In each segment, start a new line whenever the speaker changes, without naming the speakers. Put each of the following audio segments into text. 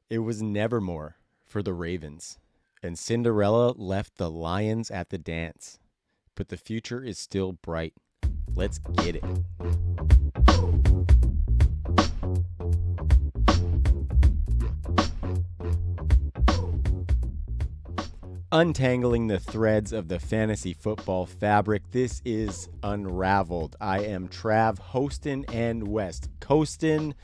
It was nevermore for the Ravens, and Cinderella left the Lions at the dance. But the future is still bright. Let's get it. Untangling the threads of the fantasy football fabric. This is Unraveled. I am Trav, hostin' and West coastin'.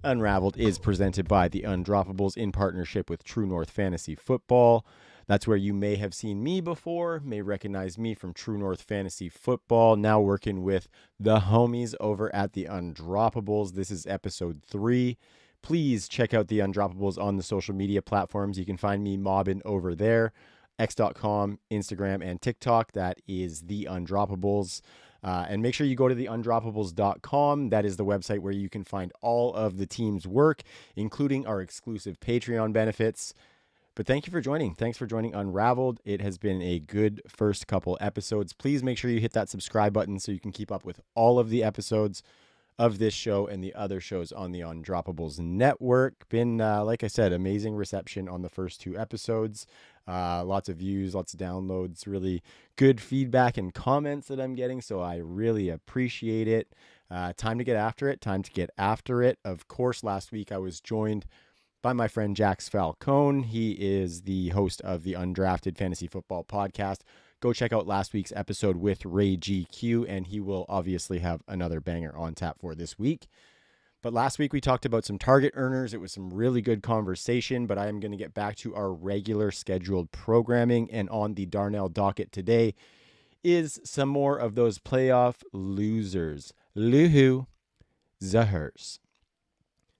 Unraveled is presented by the Undroppables in partnership with True North Fantasy Football. That's where you may have seen me before, may recognize me from True North Fantasy Football, now working with the homies over at the Undroppables. This is episode 3. Please check out the Undroppables on the social media platforms. You can find me mobbing over there, x.com, Instagram, and TikTok. That is the Undroppables. And make sure you go to the undroppables.com. That is the website where you can find all of the team's work, including our exclusive Patreon benefits. But thank you for joining. Thanks for joining Unraveled. It has been a good first couple episodes. Please make sure you hit that subscribe button so you can keep up with all of the episodes of this show and the other shows on the Undroppables network. Been, like I said, amazing reception on the first 2 episodes. Lots of views, lots of downloads, really good feedback and comments that I'm getting, so I really appreciate it. Time to get after it. Of course, last week I was joined by my friend Jax Falcone. He is the host of the Undrafted Fantasy Football Podcast. Go check out last week's episode with Ray GQ, and he will obviously have another banger on tap for this week. But last week we talked about some target earners. It was some really good conversation, but I am going to get back to our regular scheduled programming. And on the Darnell docket today is some more of those playoff losers. Luhu Zahers.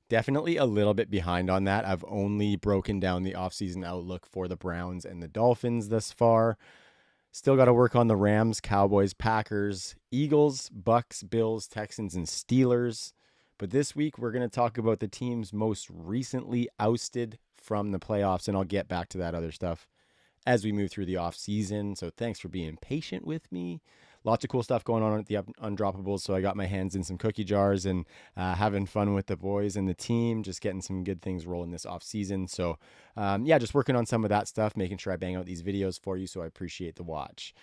Definitely a little bit behind on that. I've only broken down the offseason outlook for the Browns and the Dolphins thus far. Still got to work on the Rams, Cowboys, Packers, Eagles, Bucks, Bills, Texans, and Steelers. But this week, we're going to talk about the teams most recently ousted from the playoffs, and I'll get back to that other stuff as we move through the offseason. So thanks for being patient with me. Lots of cool stuff going on at the Undroppables, so I got my hands in some cookie jars and having fun with the boys and the team, just getting some good things rolling this offseason. So, just working on some of that stuff, making sure I bang out these videos for you, so I appreciate the watch.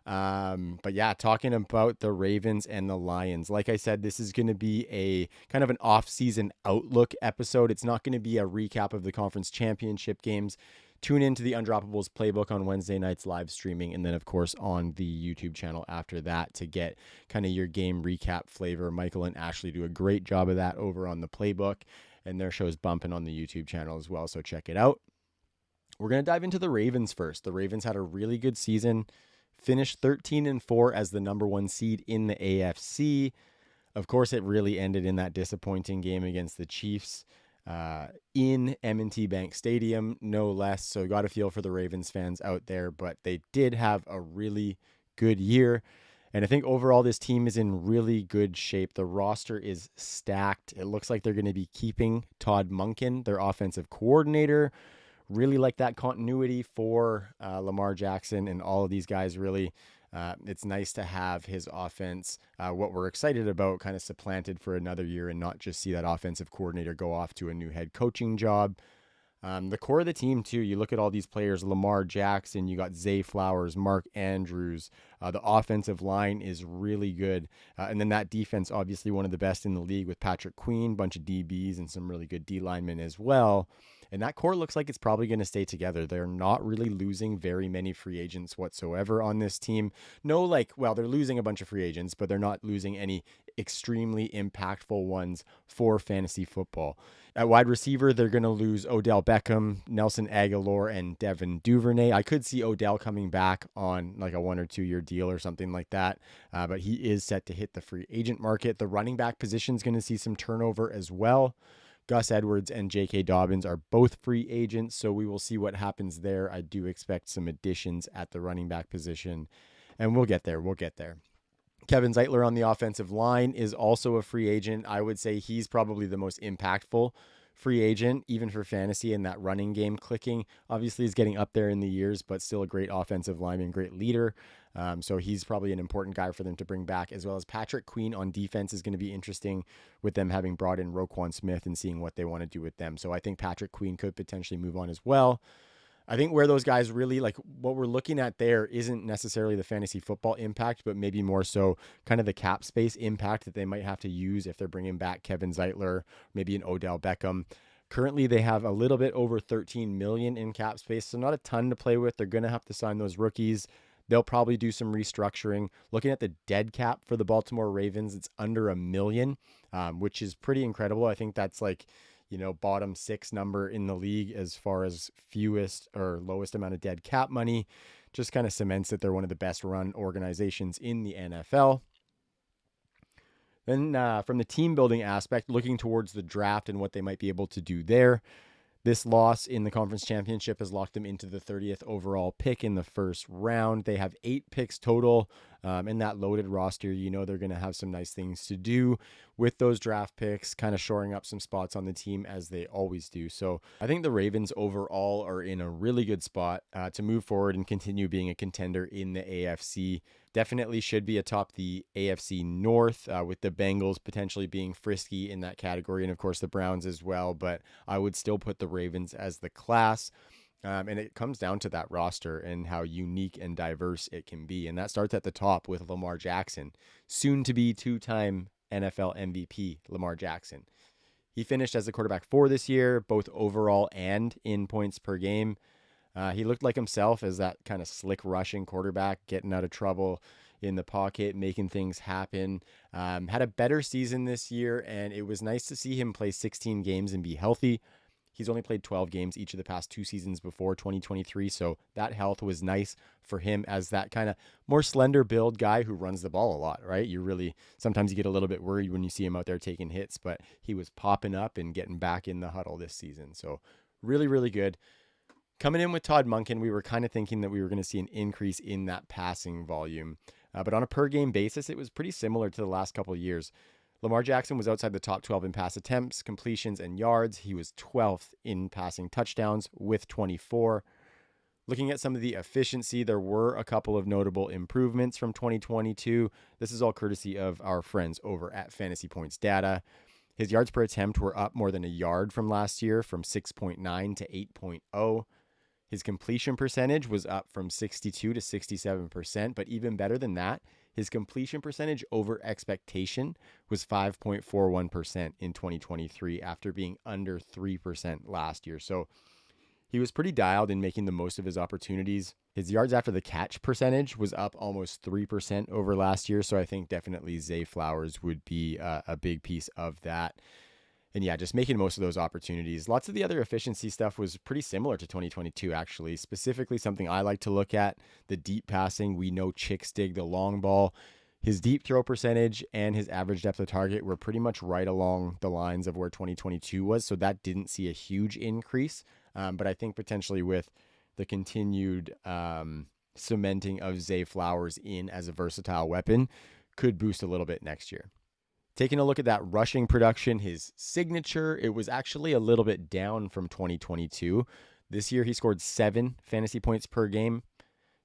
Talking about the Ravens and the Lions. Like I said, this is going to be a kind of an off-season outlook episode. It's not going to be a recap of the conference championship games. Tune into the Undroppables playbook on Wednesday nights live streaming, and then, of course, on the YouTube channel after that to get kind of your game recap flavor. Michael and Ashley do a great job of that over on the playbook, and their show's bumping on the YouTube channel as well, so check it out. We're going to dive into the Ravens first. The Ravens had a really good season, finished 13-4 as the number 1 seed in the AFC. Of course, it really ended in that disappointing game against the Chiefs in M&T Bank Stadium, no less. So got a feel for the Ravens fans out there, but they did have a really good year. And I think overall this team is in really good shape. The roster is stacked. It looks like they're going to be keeping Todd Monken, their offensive coordinator. Really like that continuity for Lamar Jackson and all of these guys. Really, it's nice to have his offense, what we're excited about, kind of supplanted for another year and not just see that offensive coordinator go off to a new head coaching job. The core of the team, too, you look at all these players, Lamar Jackson, you got Zay Flowers, Mark Andrews. The offensive line is really good. And then that defense, obviously one of the best in the league with Patrick Queen, bunch of DBs and some really good D linemen as well. And that core looks like it's probably going to stay together. They're not really losing very many free agents whatsoever on this team. They're losing a bunch of free agents, but they're not losing any extremely impactful ones for fantasy football. At wide receiver, they're going to lose Odell Beckham, Nelson Aguilar, and Devin Duvernay. I could see Odell coming back on like a 1 or 2 year deal or something like that, but he is set to hit the free agent market. The running back position is going to see some turnover as well. Gus Edwards and J.K. Dobbins are both free agents, so we will see what happens there. I do expect some additions at the running back position, and we'll get there. Kevin Zeitler on the offensive line is also a free agent. I would say he's probably the most impactful free agent, even for fantasy, and that running game clicking. Obviously, he's getting up there in the years, but still a great offensive lineman, great leader. So he's probably an important guy for them to bring back, as well as Patrick Queen on defense is going to be interesting with them having brought in Roquan Smith and seeing what they want to do with them. So I think Patrick Queen could potentially move on as well. I think where those guys really, like, what we're looking at there isn't necessarily the fantasy football impact, but maybe more so kind of the cap space impact that they might have to use if they're bringing back Kevin Zeitler, maybe an Odell Beckham. Currently, they have a little bit over 13 million in cap space, so not a ton to play with. They're going to have to sign those rookies. They'll probably do some restructuring. Looking at the dead cap for the Baltimore Ravens, it's under $1 million, which is pretty incredible. I think that's like, bottom 6 number in the league as far as fewest or lowest amount of dead cap money. Just kind of cements that they're one of the best run organizations in the NFL. Then from the team building aspect, looking towards the draft and what they might be able to do there. This loss in the conference championship has locked them into the 30th overall pick in the first round. They have 8 picks total. In that loaded roster, they're going to have some nice things to do with those draft picks, kind of shoring up some spots on the team as they always do. So I think the Ravens overall are in a really good spot to move forward and continue being a contender in the AFC. Definitely should be atop the AFC North, with the Bengals potentially being frisky in that category, and of course the Browns as well. But I would still put the Ravens as the class. And it comes down to that roster and how unique and diverse it can be. And that starts at the top with Lamar Jackson, soon to be 2-time NFL MVP Lamar Jackson. He finished as the quarterback 4 this year, both overall and in points per game. He looked like himself as that kind of slick rushing quarterback, getting out of trouble in the pocket, making things happen. Had a better season this year, and it was nice to see him play 16 games and be healthy. He's only played 12 games each of the past 2 seasons before 2023, so that health was nice for him as that kind of more slender build guy who runs the ball a lot, right? Sometimes you get a little bit worried when you see him out there taking hits, but he was popping up and getting back in the huddle this season. So really, really good. Coming in with Todd Monken, we were kind of thinking that we were going to see an increase in that passing volume, but on a per game basis, it was pretty similar to the last couple of years. Lamar Jackson was outside the top 12 in pass attempts, completions, and yards. He was 12th in passing touchdowns with 24. Looking at some of the efficiency, there were a couple of notable improvements from 2022. This is all courtesy of our friends over at Fantasy Points Data. His yards per attempt were up more than a yard from last year, from 6.9 to 8.0. His completion percentage was up from 62 to 67%, but even better than that, his completion percentage over expectation was 5.41% in 2023 after being under 3% last year. So he was pretty dialed in making the most of his opportunities. His yards after the catch percentage was up almost 3% over last year. So I think definitely Zay Flowers would be a big piece of that. And yeah, just making most of those opportunities. Lots of the other efficiency stuff was pretty similar to 2022, actually. Specifically, something I like to look at, the deep passing. We know Chicks dig the long ball. His deep throw percentage and his average depth of target were pretty much right along the lines of where 2022 was. So that didn't see a huge increase. But I think potentially with the continued cementing of Zay Flowers in as a versatile weapon could boost a little bit next year. Taking a look at that rushing production, his signature, it was actually a little bit down from 2022. This year, he scored 7 fantasy points per game,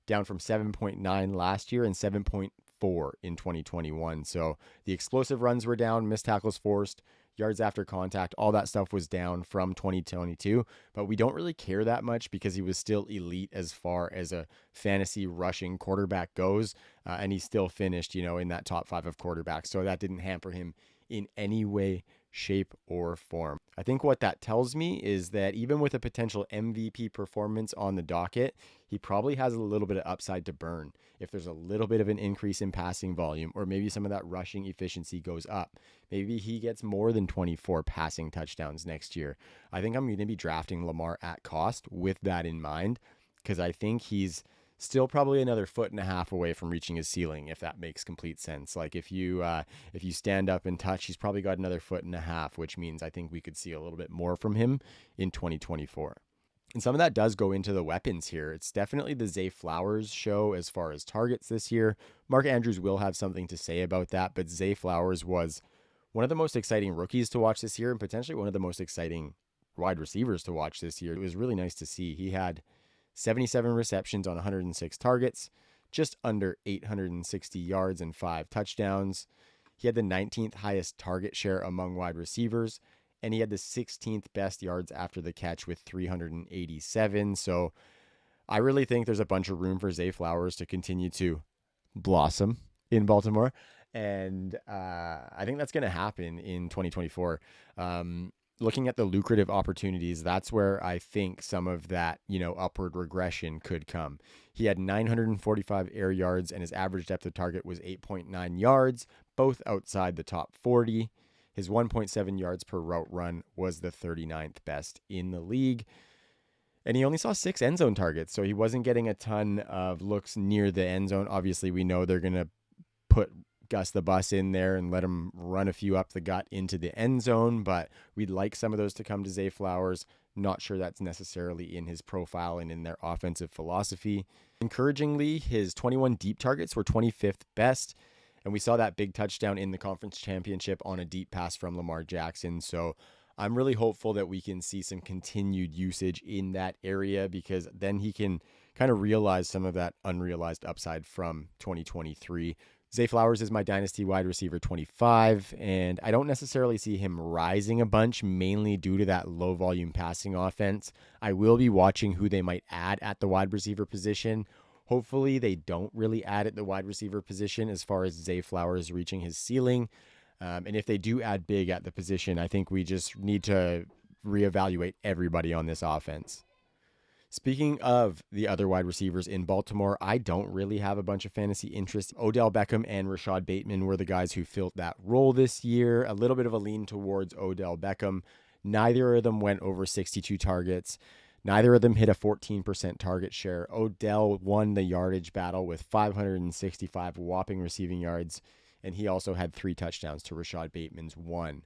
down from 7.9 last year and 7.4 in 2021. So the explosive runs were down, missed tackles forced, yards after contact, all that stuff was down from 2022, but we don't really care that much because he was still elite as far as a fantasy rushing quarterback goes, and he still finished, in that top 5 of quarterbacks, so that didn't hamper him in any way, shape, or form. I think what that tells me is that even with a potential MVP performance on the docket, he probably has a little bit of upside to burn if there's a little bit of an increase in passing volume, or maybe some of that rushing efficiency goes up. Maybe he gets more than 24 passing touchdowns next year. I think I'm going to be drafting Lamar at cost with that in mind, because I think he's still probably another 1.5 feet away from reaching his ceiling, if that makes complete sense. Like if you stand up and touch, he's probably got another 1.5 feet, which means I think we could see a little bit more from him in 2024. And some of that does go into the weapons here. It's definitely the Zay Flowers show as far as targets this year. Mark Andrews will have something to say about that, but Zay Flowers was one of the most exciting rookies to watch this year and potentially one of the most exciting wide receivers to watch this year. It was really nice to see. He had 77 receptions on 106 targets, just under 860 yards and 5 touchdowns. He had the 19th highest target share among wide receivers, and he had the 16th best yards after the catch with 387. So I really think there's a bunch of room for Zay Flowers to continue to blossom in Baltimore. And I think that's going to happen in 2024. Looking at the lucrative opportunities, that's where I think some of that, upward regression could come. He had 945 air yards and his average depth of target was 8.9 yards, both outside the top 40. His 1.7 yards per route run was the 39th best in the league. And he only saw 6 end zone targets, so he wasn't getting a ton of looks near the end zone. Obviously, we know they're going to put Gus the Bus in there and let him run a few up the gut into the end zone, but we'd like some of those to come to Zay Flowers. Not sure that's necessarily in his profile and in their offensive philosophy. Encouragingly, his 21 deep targets were 25th best, and we saw that big touchdown in the conference championship on a deep pass from Lamar Jackson. So I'm really hopeful that we can see some continued usage in that area, because then he can kind of realize some of that unrealized upside from 2023. Zay Flowers is my Dynasty wide receiver 25, and I don't necessarily see him rising a bunch, mainly due to that low volume passing offense. I will be watching who they might add at the wide receiver position. Hopefully they don't really add at the wide receiver position as far as Zay Flowers reaching his ceiling. And if they do add big at the position, I think we just need to reevaluate everybody on this offense. Speaking of the other wide receivers in Baltimore, I don't really have a bunch of fantasy interest. Odell Beckham and Rashad Bateman were the guys who filled that role this year. A little bit of a lean towards Odell Beckham. Neither of them went over 62 targets. Neither of them hit a 14% target share. Odell won the yardage battle with 565 whopping receiving yards, and he also had 3 touchdowns to Rashad Bateman's 1.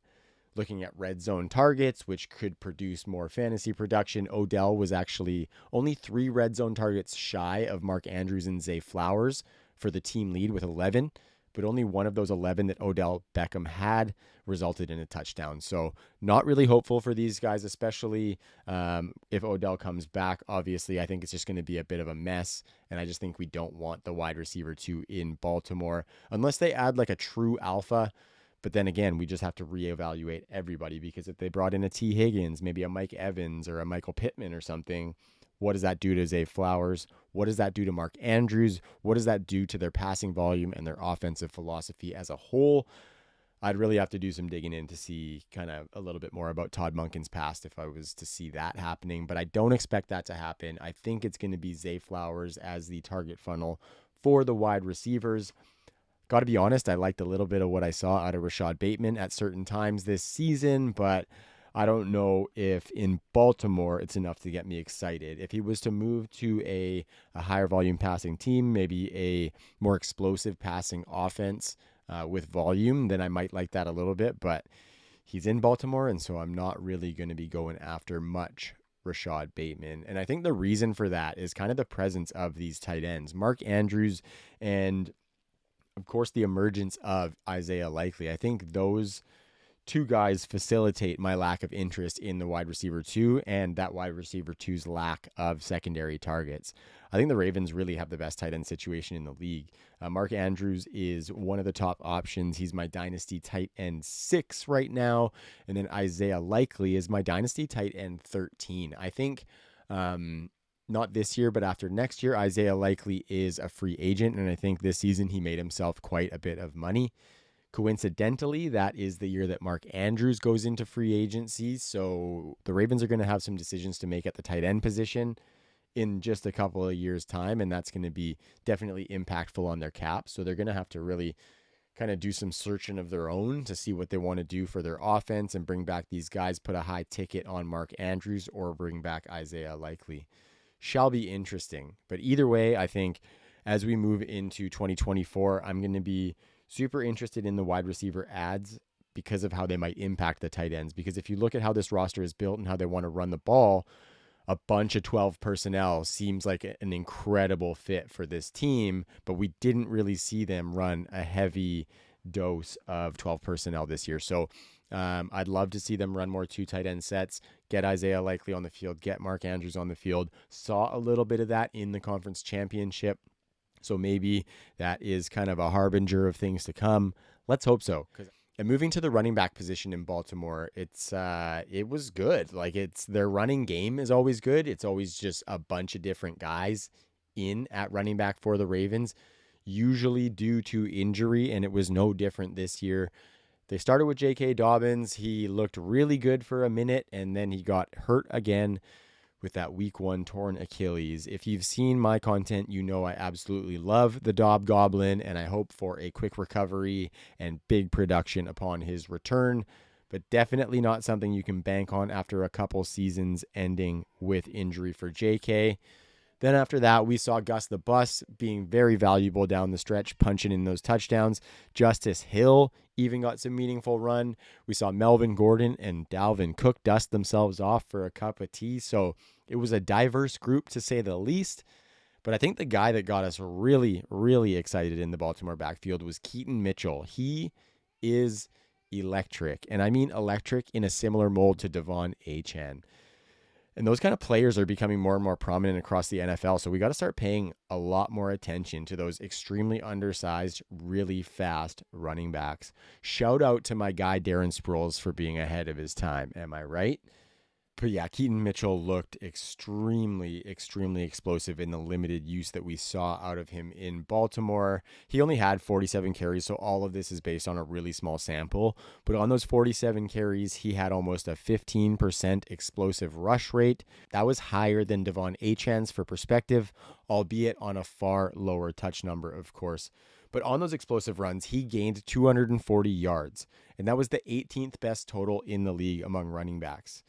Looking at red zone targets, which could produce more fantasy production, Odell was actually only 3 red zone targets shy of Mark Andrews and Zay Flowers for the team lead with 11, but only one of those 11 that Odell Beckham had resulted in a touchdown. So not really hopeful for these guys, especially if Odell comes back. Obviously, I think it's just going to be a bit of a mess, and I just think we don't want the wide receiver 2 in Baltimore unless they add like a true alpha. But then again, we just have to reevaluate everybody, because if they brought in a T. Higgins, maybe a Mike Evans or a Michael Pittman or something, what does that do to Zay Flowers? What does that do to Mark Andrews? What does that do to their passing volume and their offensive philosophy as a whole? I'd really have to do some digging in to see kind of a little bit more about Todd Monken's past if I was to see that happening, but I don't expect that to happen. I think it's going to be Zay Flowers as the target funnel for the wide receivers. Got to be honest, I liked a little bit of what I saw out of Rashad Bateman at certain times this season, but I don't know if in Baltimore it's enough to get me excited. If he was to move to a higher volume passing team, maybe a more explosive passing offense with volume, then I might like that a little bit, but he's in Baltimore, and so I'm not really going to be going after much Rashad Bateman. And I think the reason for that is kind of the presence of these tight ends, Mark Andrews and of course, the emergence of Isaiah Likely. I think those 2 guys facilitate my lack of interest in the wide receiver 2 and that wide receiver 2's lack of secondary targets. I think the Ravens really have the best tight end situation in the league. Mark Andrews is one of the top options. He's my Dynasty tight end 6 right now. And then Isaiah Likely is my Dynasty tight end 13. I think not this year, but after next year, Isaiah Likely is a free agent, and I think this season he made himself quite a bit of money. Coincidentally, that is the year that Mark Andrews goes into free agency, so the Ravens are going to have some decisions to make at the tight end position in just a couple of years' time, and that's going to be definitely impactful on their cap, so they're going to have to really kind of do some searching of their own to see what they want to do for their offense and bring back these guys, put a high ticket on Mark Andrews, or bring back Isaiah Likely. Shall be interesting. But either way, I think as we move into 2024, I'm going to be super interested in the wide receiver ads because of how they might impact the tight ends. Because if you look at how this roster is built and how they want to run the ball, a bunch of 12 personnel seems like an incredible fit for this team, but we didn't really see them run a heavy dose of 12 personnel this year. So I'd love to see them run more 2 tight end sets, get Isaiah Likely on the field, get Mark Andrews on the field. Saw a little bit of that in the conference championship. So maybe that is kind of a harbinger of things to come. Let's hope so. And moving to the running back position in Baltimore, it was good. Like their running game is always good. It's always just a bunch of different guys in at running back for the Ravens, usually due to injury, and it was no different this year. They started with J.K. Dobbins. He looked really good for a minute, and then he got hurt again with that week 1 torn Achilles. If you've seen my content, you know I absolutely love the Dobb Goblin, and I hope for a quick recovery and big production upon his return, but definitely not something you can bank on after a couple seasons ending with injury for JK. Then after that, we saw Gus the Bus being very valuable down the stretch, punching in those touchdowns. Justice Hill even got some meaningful run. We saw Melvin Gordon and Dalvin Cook dust themselves off for a cup of tea. So it was a diverse group, to say the least. But I think the guy that got us really, really excited in the Baltimore backfield was Keaton Mitchell. He is electric. And I mean electric in a similar mold to Devon Achane. And those kind of players are becoming more and more prominent across the NFL. So we got to start paying a lot more attention to those extremely undersized, really fast running backs. Shout out to my guy, Darren Sproles, for being ahead of his time. Am I right? But yeah, Keaton Mitchell looked extremely, extremely explosive in the limited use that we saw out of him in Baltimore. He only had 47 carries, so all of this is based on a really small sample. But on those 47 carries, he had almost a 15% explosive rush rate. That was higher than Devon Achane's for perspective, albeit on a far lower touch number, of course. But on those explosive runs, he gained 240 yards, and that was the 18th best total in the league among running backs.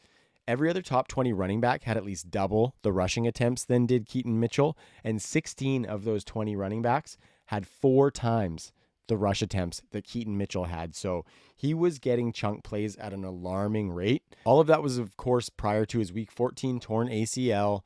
Every other top 20 running back had at least double the rushing attempts than did Keaton Mitchell, and 16 of those 20 running backs had 4 times the rush attempts that Keaton Mitchell had. So he was getting chunk plays at an alarming rate. All of that was, of course, prior to his week 14 torn ACL.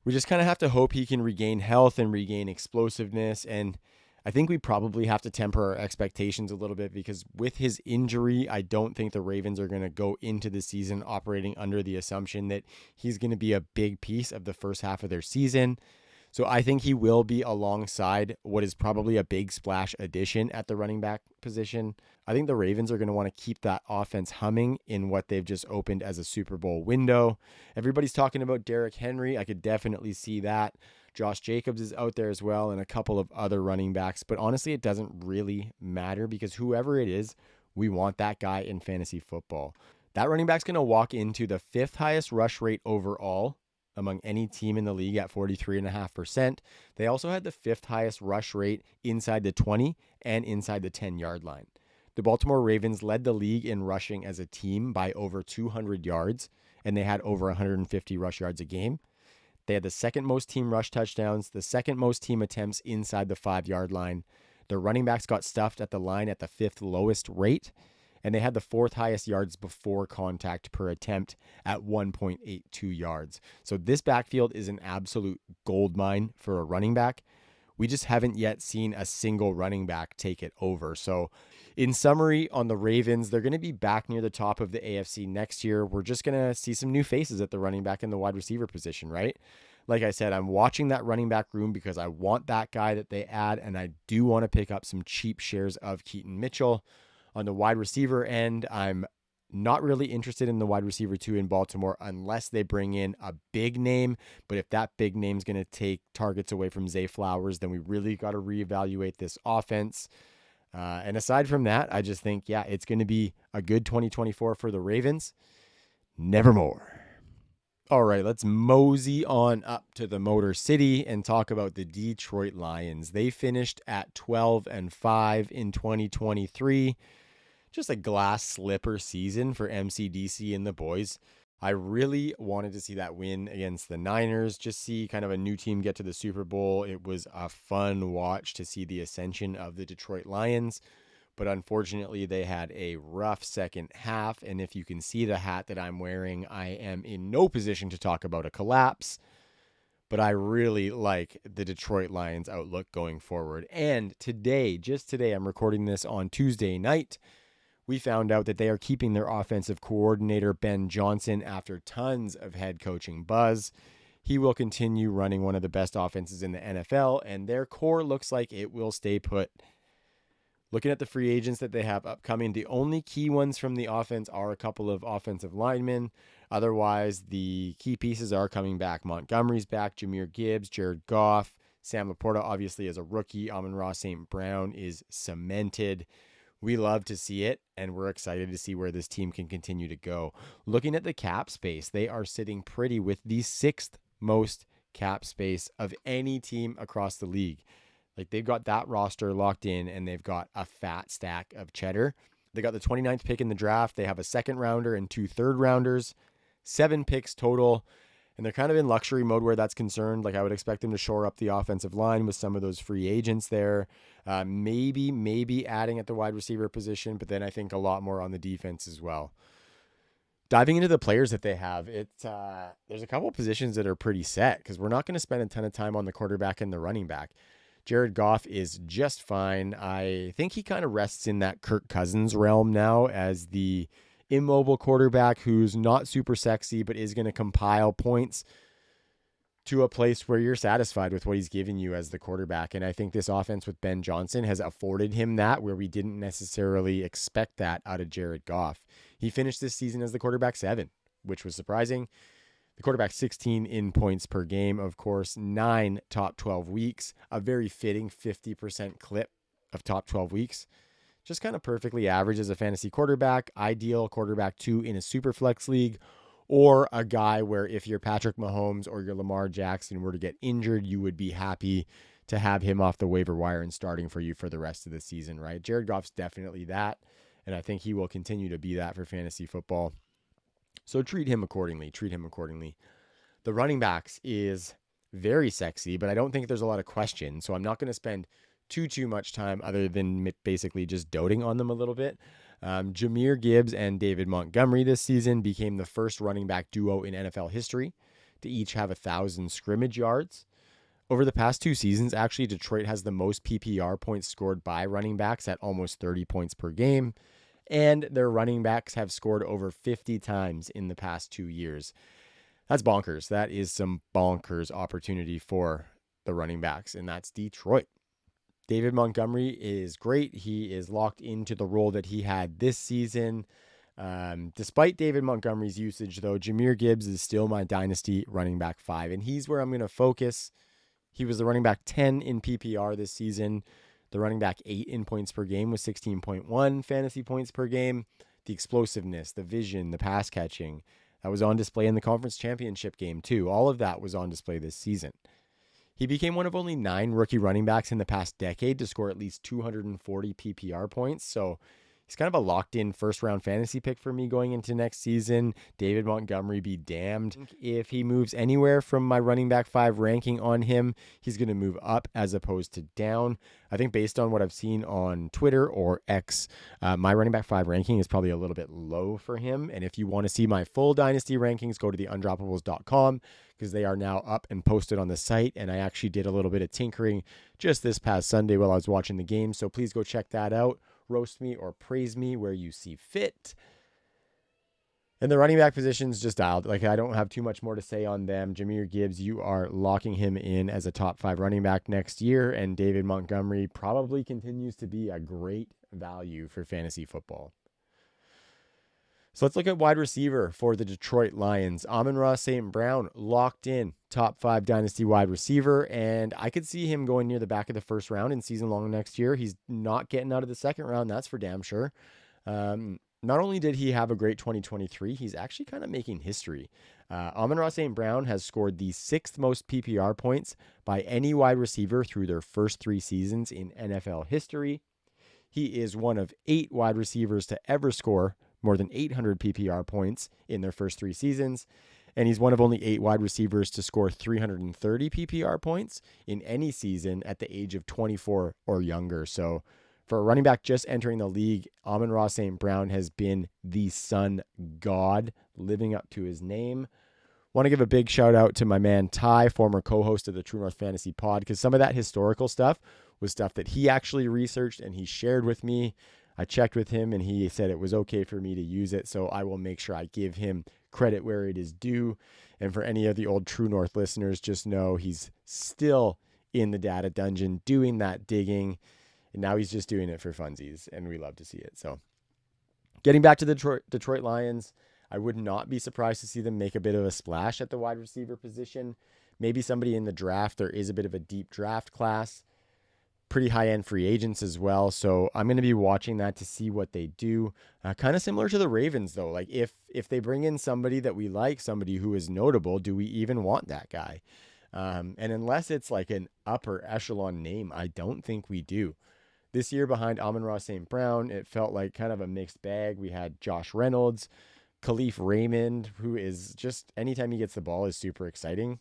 We just kind of have to hope he can regain health and regain explosiveness. And I think we probably have to temper our expectations a little bit, because with his injury, I don't think the Ravens are going to go into the season operating under the assumption that he's going to be a big piece of the first half of their season. So I think he will be alongside what is probably a big splash addition at the running back position. I think the Ravens are going to want to keep that offense humming in what they've just opened as a Super Bowl window. Everybody's talking about Derrick Henry. I could definitely see that. Josh Jacobs is out there as well, and a couple of other running backs. But honestly, it doesn't really matter, because whoever it is, we want that guy in fantasy football. That running back's going to walk into the 5th highest rush rate overall among any team in the league at 43.5%. They also had the 5th highest rush rate inside the 20 and inside the 10-yard line. The Baltimore Ravens led the league in rushing as a team by over 200 yards, and they had over 150 rush yards a game. They had the 2nd most team rush touchdowns, the 2nd most team attempts inside the 5-yard line. Their running backs got stuffed at the line at the 5th lowest rate, and they had the 4th highest yards before contact per attempt at 1.82 yards. So this backfield is an absolute goldmine for a running back. We just haven't yet seen a single running back take it over. So in summary, on the Ravens, they're going to be back near the top of the AFC next year. We're just going to see some new faces at the running back and the wide receiver position, right? Like I said, I'm watching that running back room because I want that guy that they add, and I do want to pick up some cheap shares of Keaton Mitchell. On the wide receiver end, I'm not really interested in the wide receiver 2 in Baltimore unless they bring in a big name. But if that big name's going to take targets away from Zay Flowers, then we really got to reevaluate this offense. And aside from that, I just think, yeah, it's going to be a good 2024 for the Ravens. Nevermore. All right, let's mosey on up to the Motor City and talk about the Detroit Lions. They finished at 12-5 in 2023. Just a glass slipper season for MCDC and the boys. I really wanted to see that win against the Niners, just see kind of a new team get to the Super Bowl. It was a fun watch to see the ascension of the Detroit Lions, but unfortunately they had a rough second half, and if you can see the hat that I'm wearing, I am in no position to talk about a collapse. but I really like the Detroit Lions outlook going forward. And today, just today, I'm recording this on Tuesday night, we found out that they are keeping their offensive coordinator, Ben Johnson, after tons of head coaching buzz. He will continue running one of the best offenses in the NFL, and their core looks like it will stay put. Looking at the free agents that they have upcoming, the only key ones from the offense are a couple of offensive linemen. Otherwise, the key pieces are coming back. Montgomery's back, Jahmyr Gibbs, Jared Goff, Sam Laporta obviously as a rookie. Amon-Ra St. Brown is cemented. We love to see it, and we're excited to see where this team can continue to go. Looking at the cap space, they are sitting pretty with the 6th most cap space of any team across the league. Like, they've got that roster locked in, and they've got a fat stack of cheddar. They got the 29th pick in the draft. They have a second rounder and 2 third rounders, 7 picks total. And they're kind of in luxury mode where that's concerned. Like, I would expect them to shore up the offensive line with some of those free agents there. Maybe adding at the wide receiver position, but then I think a lot more on the defense as well. Diving into the players that they have, there's a couple positions that are pretty set because we're not going to spend a ton of time on the quarterback and the running back. Jared Goff is just fine. I think he kind of rests in that Kirk Cousins realm now as the immobile quarterback who's not super sexy, but is going to compile points to a place where you're satisfied with what he's giving you as the quarterback. And I think this offense with Ben Johnson has afforded him that, where we didn't necessarily expect that out of Jared Goff. He finished this season as the quarterback 7, which was surprising. The quarterback 16 in points per game, of course, 9 top 12 weeks, a very fitting 50% clip of top 12 weeks. Just kind of perfectly average as a fantasy quarterback, ideal quarterback 2 in a super flex league, or a guy where if you're Patrick Mahomes or you're Lamar Jackson were to get injured, you would be happy to have him off the waiver wire and starting for you for the rest of the season, right? Jared Goff's definitely that, and I think he will continue to be that for fantasy football. So treat him accordingly. The running backs is very sexy, but I don't think there's a lot of questions, so I'm not going to spend too much time other than basically just doting on them a little bit. Jahmyr Gibbs and David Montgomery this season became the first running back duo in NFL history to each have 1,000 scrimmage yards. Over the past 2 seasons, actually, Detroit has the most PPR points scored by running backs at almost 30 points per game, and their running backs have scored over 50 times in the past 2 years. That's bonkers. That is some bonkers opportunity for the running backs, and that's Detroit. David Montgomery is great. He is locked into the role that he had this season. Despite David Montgomery's usage, though, Jahmyr Gibbs is still my Dynasty running back 5, and he's where I'm going to focus. He was the running back 10 in PPR this season, the running back 8 in points per game with 16.1 fantasy points per game. The explosiveness, the vision, the pass catching, that was on display in the conference championship game too. All of that was on display this season. He became one of only 9 rookie running backs in the past decade to score at least 240 PPR points. So he's kind of a locked-in first-round fantasy pick for me going into next season. David Montgomery be damned. If he moves anywhere from my running back 5 ranking on him, he's going to move up as opposed to down. I think based on what I've seen on Twitter or X, my running back 5 ranking is probably a little bit low for him. And if you want to see my full Dynasty rankings, go to theundroppables.com because they are now up and posted on the site. And I actually did a little bit of tinkering just this past Sunday while I was watching the game. So please go check that out. Roast me or praise me where you see fit. And the running back position's just dialed. Like, I don't have too much more to say on them. Jahmyr Gibbs, you are locking him in as a top 5 running back next year. And David Montgomery probably continues to be a great value for fantasy football. So let's look at wide receiver for the Detroit Lions. Amon-Ra St. Brown locked in top 5 dynasty wide receiver, and I could see him going near the back of the first round in season long next year. He's not getting out of the second round, that's for damn sure. Not only did he have a great 2023, he's actually kind of making history. Amon-Ra St. Brown has scored the 6th most PPR points by any wide receiver through their first 3 seasons in NFL history. He is one of 8 wide receivers to ever score more than 800 PPR points in their first 3 seasons. And he's one of only 8 wide receivers to score 330 PPR points in any season at the age of 24 or younger. So for a running back just entering the league, Amon-Ra St. Brown has been the sun god, living up to his name. Want to give a big shout out to my man Ty, former co-host of the True North Fantasy Pod, because some of that historical stuff was stuff that he actually researched and he shared with me. I checked with him and he said it was okay for me to use it, so I will make sure I give him credit where it is due. And for any of the old True North listeners, just know he's still in the data dungeon doing that digging, and now he's just doing it for funsies, and we love to see it. So getting back to the Detroit Lions, I would not be surprised to see them make a bit of a splash at the wide receiver position. Maybe somebody in the draft. There is a bit of a deep draft class. Pretty high-end free agents as well. So I'm going to be watching that to see what they do. Kind of similar to the Ravens, though. Like if they bring in somebody that we like, somebody who is notable, do we even want that guy? And unless it's like an upper echelon name, I don't think we do. This year behind Amon-Ra St. Brown, it felt like kind of a mixed bag. We had Josh Reynolds, Khalif Raymond, who is just, anytime he gets the ball is super exciting.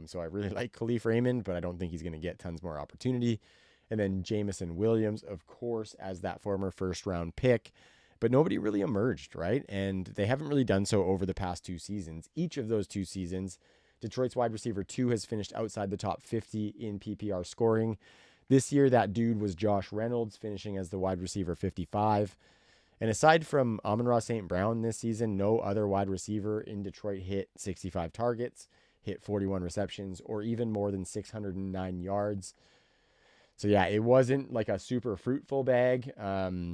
So I really like Khalif Raymond, but I don't think he's going to get tons more opportunity. And then Jameson Williams, of course, as that former first-round pick. But nobody really emerged, right? And they haven't really done so over the past 2 seasons. Each of those 2 seasons, Detroit's wide receiver 2 has finished outside the top 50 in PPR scoring. This year, that dude was Josh Reynolds, finishing as the wide receiver 55. And aside from Amon-Ra St. Brown this season, no other wide receiver in Detroit hit 65 targets, hit 41 receptions, or even more than 609 yards. So yeah, it wasn't like a super fruitful bag.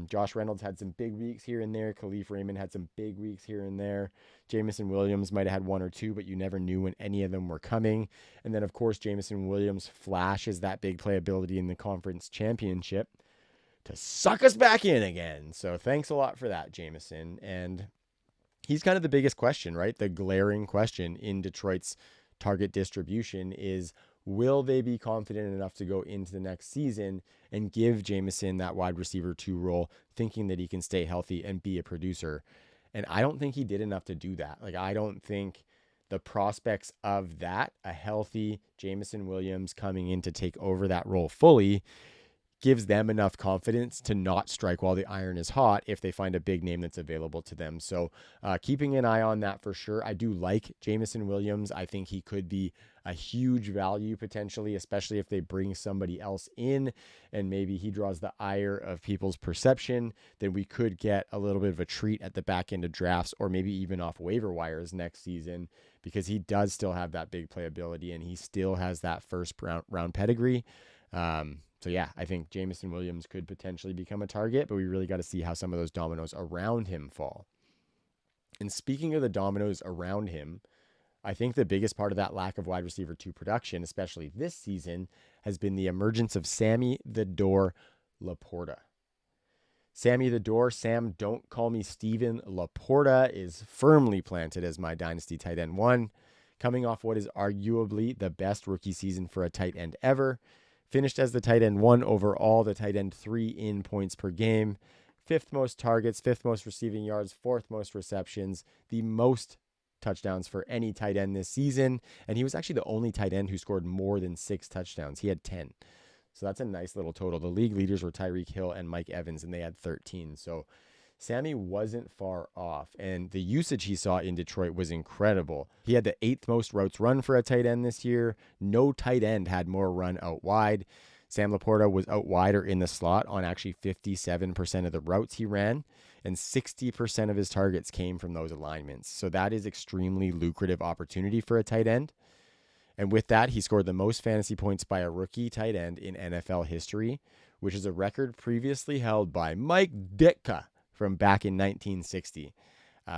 Josh Reynolds had some big weeks here and there. Khalif Raymond had some big weeks here and there. Jameson Williams might have had 1 or 2, but you never knew when any of them were coming. And then, of course, Jameson Williams flashes that big playability in the conference championship to suck us back in again. So thanks a lot for that, Jameson. And he's kind of the biggest question, right? The glaring question in Detroit's target distribution is, will they be confident enough to go into the next season and give Jameson that wide receiver 2 role, thinking that he can stay healthy and be a producer? And I don't think he did enough to do that. Like, I don't think the prospects of that, a healthy Jameson Williams coming in to take over that role fully, gives them enough confidence to not strike while the iron is hot if they find a big name that's available to them. So keeping an eye on that for sure. I do like Jameson Williams. I think he could be a huge value potentially, especially if they bring somebody else in and maybe he draws the ire of people's perception. Then we could get a little bit of a treat at the back end of drafts, or maybe even off waiver wires next season, because he does still have that big playability and he still has that first round pedigree. So yeah, I think Jameson Williams could potentially become a target, but we really got to see how some of those dominoes around him fall. And speaking of the dominoes around him, I think the biggest part of that lack of wide receiver 2 production, especially this season, has been the emergence of Sammy the Door Laporta. Sammy the Door, Sam Don't Call Me Steven Laporta, is firmly planted as my Dynasty tight end 1, coming off what is arguably the best rookie season for a tight end ever. Finished as the tight end 1 overall, the tight end 3 in points per game, 5th most targets, 5th most receiving yards, 4th most receptions, the most touchdowns for any tight end this season. And he was actually the only tight end who scored more than 6 touchdowns. He had 10. So that's a nice little total. The league leaders were Tyreek Hill and Mike Evans, and they had 13. So Sammy wasn't far off, and the usage he saw in Detroit was incredible. He had the 8th most routes run for a tight end this year. No tight end had more run out wide. Sam Laporta was out wide or in the slot on actually 57% of the routes he ran, and 60% of his targets came from those alignments. So that is extremely lucrative opportunity for a tight end. And with that, he scored the most fantasy points by a rookie tight end in NFL history, which is a record previously held by Mike Ditka from back in 1960.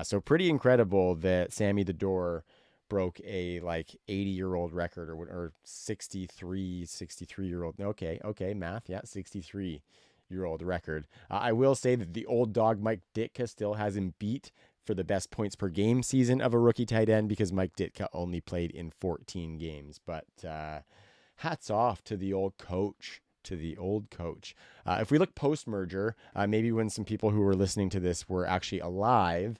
So pretty incredible that Sammy the Door broke a like 80-year-old record or 63-year-old. Okay, math. Yeah, 63-year-old record. I will say that the old dog Mike Ditka still has him beat for the best points per game season of a rookie tight end, because Mike Ditka only played in 14 games. But hats off to the old coach. If we look post-merger, maybe when some people who were listening to this were actually alive,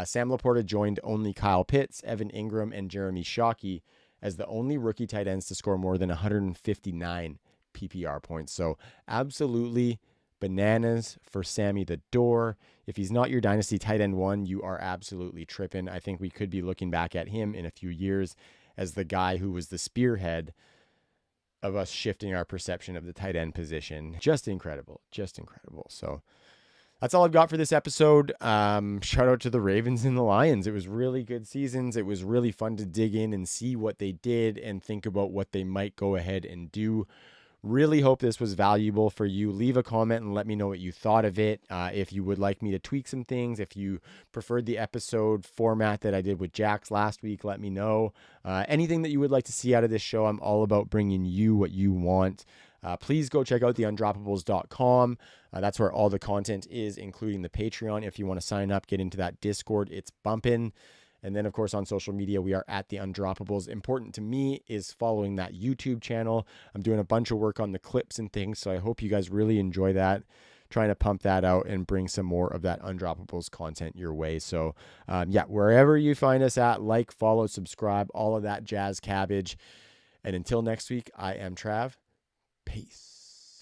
Sam Laporta joined only Kyle Pitts, Evan Ingram, and Jeremy Shockey as the only rookie tight ends to score more than 159 PPR points. So absolutely bananas for Sammy the Door. If he's not your Dynasty tight end 1, you are absolutely tripping. I think we could be looking back at him in a few years as the guy who was the spearhead of us shifting our perception of the tight end position. Just incredible. Just incredible. So that's all I've got for this episode. Shout out to the Ravens and the Lions. It was really good seasons. It was really fun to dig in and see what they did and think about what they might go ahead and do. Really hope this was valuable for you. Leave a comment and let me know what you thought of it. If you would like me to tweak some things, if you preferred the episode format that I did with Jax last week, let me know. Anything that you would like to see out of this show, I'm all about bringing you what you want. Please go check out the undroppables.com. That's where all the content is, including the Patreon. If you want to sign up, get into that Discord, it's bumping. And then, of course, on social media, we are at the Undroppables. Important to me is following that YouTube channel. I'm doing a bunch of work on the clips and things, so I hope you guys really enjoy that. Trying to pump that out and bring some more of that Undroppables content your way. So, wherever you find us at, like, follow, subscribe, all of that jazz cabbage. And until next week, I am Trav. Peace.